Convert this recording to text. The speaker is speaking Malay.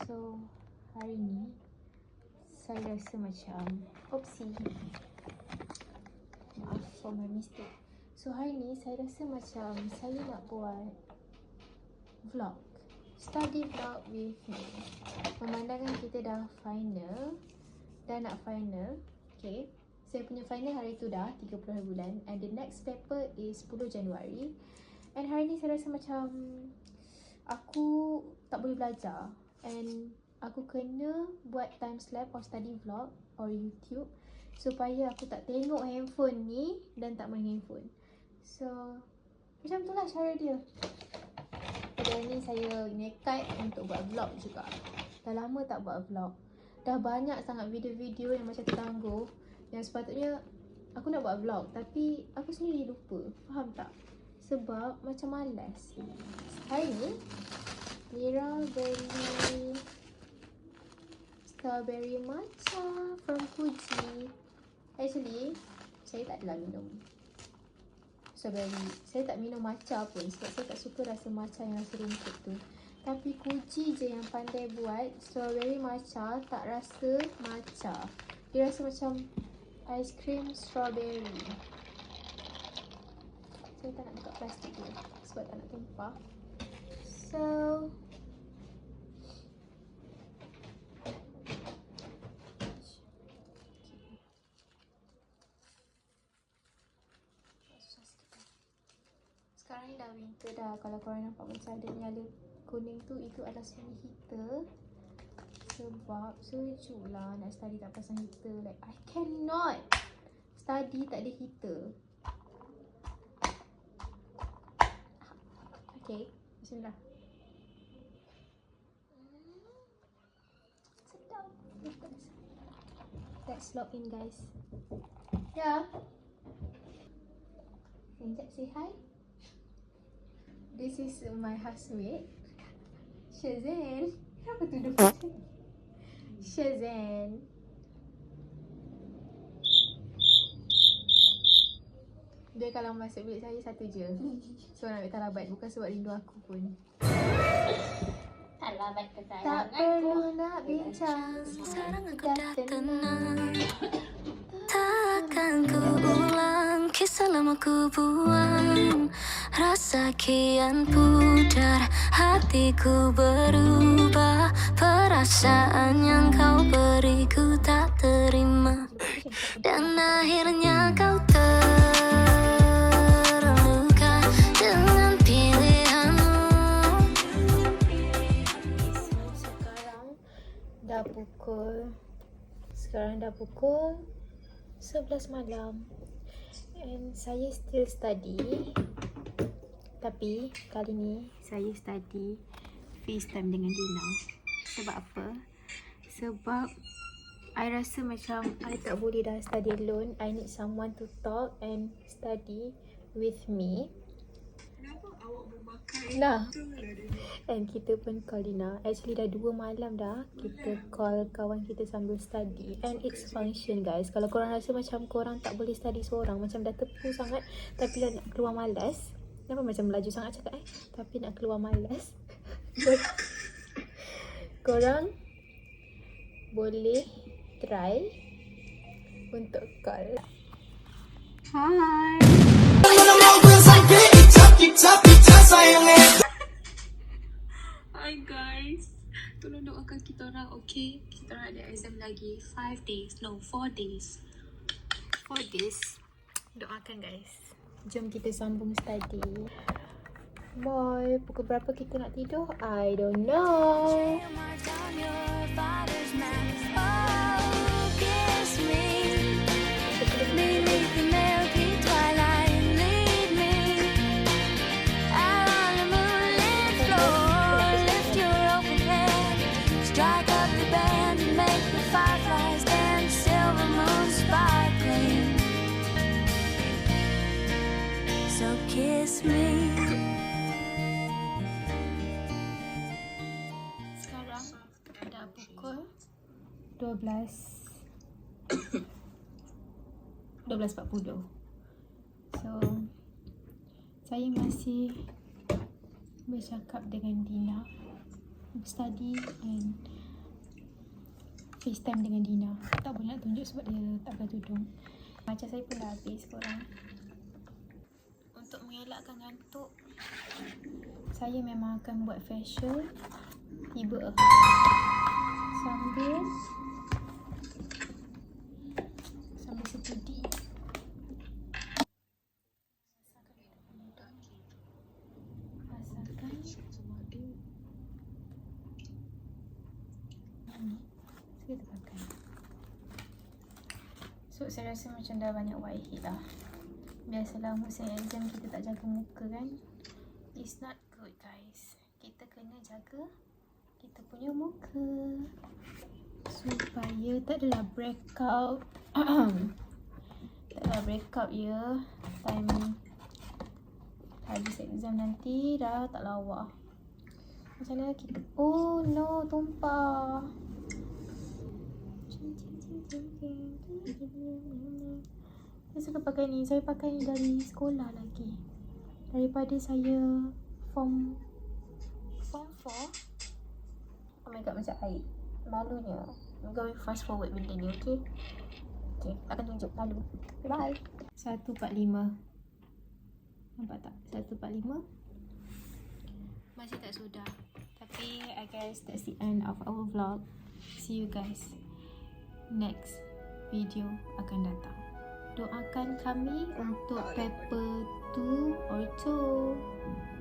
So hari ni saya rasa macam maaf for my mistake. So hari ni saya rasa macam saya nak buat vlog, study vlog with me. Memandangkan kita dah final, okay. Saya punya final hari tu dah 30 hari bulan, and the next paper is 10 Januari. And hari ni saya rasa macam aku tak boleh belajar, and aku kena buat time lapse or study vlog or YouTube supaya aku tak tengok handphone ni dan tak main handphone. So macam tu lah cara dia. Pada ni saya nekat untuk buat vlog juga. Dah lama tak buat vlog. Dah banyak sangat video-video yang macam tertangguh, yang sepatutnya aku nak buat vlog tapi aku sendiri lupa. Faham tak? Sebab macam malas. Hari ni Lira beli strawberry matcha from Fuji. Actually, saya tak adalah minum strawberry. Saya tak minum matcha pun sebab saya tak suka rasa matcha yang rasa rumput tu. Tapi Fuji je yang pandai buat strawberry matcha tak rasa matcha. Dia rasa macam aiskrim strawberry. Saya tak nak buka plastik dia sebab tak nak tumpah. So sekarang ni dah winter dah. Kalau korang nampak macam ada nyala kuning tu, itu adalah sebenarnya heater. Sebab sejuk lah nak study tak pasang heater. Like I cannot study tak ada heater. Okay, bismillah. Sedap. Let's log in guys. Ya. Sekejap say hi. This is my housemate, Shazan. Kenapa tuduh macam ni? Shazan. Dia kalau masuk bilik saya satu je. So nak ambil talabat, bukan sebab rindu aku pun. Talabat kesayangan Tak perlu nak bincang. Sekarang aku dah tenang. Takkan ku ulang kisah lama ku buang. Rasa kian pudar, hatiku berubah. Perasaan yang kau beri ku tak terima. Dan akhirnya kau terluka dengan pilihanmu. Sekarang dah pukul 11 malam. And saya still study. Tapi kali ni saya study FaceTime dengan Dina. Sebab apa? Sebab I rasa macam I tak boleh dah study alone. I need someone to talk and study with me. Kenapa awak memakai Nah, itu lah dia? and kita pun call Dina. Actually dah 2 malam dah kita call kawan kita sambil study. And it's function guys. Kalau korang rasa macam korang tak boleh study seorang, macam dah tepu sangat tapi dah nak keluar malas. Kenapa macam melaju sangat cakap tapi nak keluar malas. Korang boleh try untuk call. Hi. Hi guys, tolong doakan kita orang, okay? Kita orang ada exam lagi 4 days. 4 days. Doakan guys. Jom kita sambung study. Bye. Pukul berapa kita nak tidur? I don't know. Kiss me. Sekarang dah pukul 12.40. So saya masih bercakap dengan Dina, study, and FaceTime dengan Dina. Tak boleh nak tunjuk sebab dia tak pakai tudung. Macam saya pun dah habis korang. Untuk mengelakkan ngantuk, saya memang akan buat facial tiba sambil studi. Rasakan ini saya terpakai. So saya rasa macam dah banyak whitehead lah. Biasalah musim exam kita tak jaga muka kan. It's not good guys. Kita kena jaga kita punya muka supaya tak adalah breakout. Tak adalah breakout ya. Time habis exam nanti dah tak lawa. Macam mana kita, oh no, tumpah. Saya suka pakai ni. Saya pakai ni dari sekolah lagi. Daripada saya form 4. Oh my god, macam air. Malunya. I'm going fast forward benda ni, okay? Okay, akan tunjuk lalu. Bye. 145. Nampak tak? 145. Masih tak sudah. Tapi I guess that's the end of our vlog. See you guys next video akan datang. Doakan kami untuk paper 2 or 2.